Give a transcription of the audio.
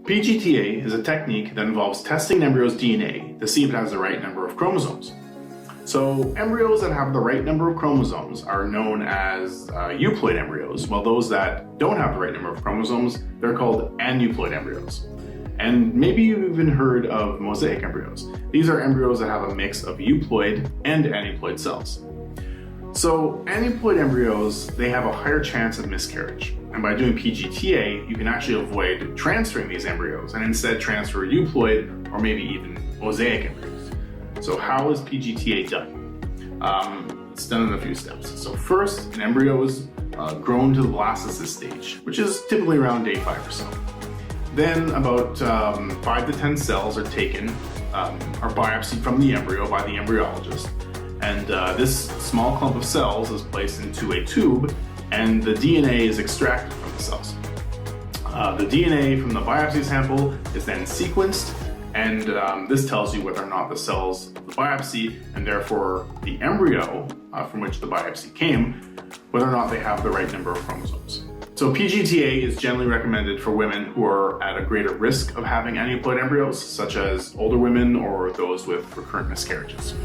PGT-A is a technique that involves testing an embryo's DNA to see if it has the right number of chromosomes. So embryos that have the right number of chromosomes are known as euploid embryos, while those that don't have the right number of chromosomes, they're called aneuploid embryos. And maybe you've even heard of mosaic embryos. These are embryos that have a mix of euploid and aneuploid cells. So aneuploid embryos, they have a higher chance of miscarriage. And by doing PGT-A, you can actually avoid transferring these embryos and instead transfer euploid or maybe even mosaic embryos. So how is PGT-A done? It's done in a few steps. So first, an embryo is grown to the blastocyst stage, which is typically around day 5 or so. Then about 5 to 10 cells are taken, are biopsied from the embryo by the embryologist. And this small clump of cells is placed into a tube and the DNA is extracted from the cells. The DNA from the biopsy sample is then sequenced, and this tells you whether or not the cells of the biopsy, and therefore the embryo from which the biopsy came, whether or not they have the right number of chromosomes. So PGT-A is generally recommended for women who are at a greater risk of having aneuploid embryos, such as older women or those with recurrent miscarriages.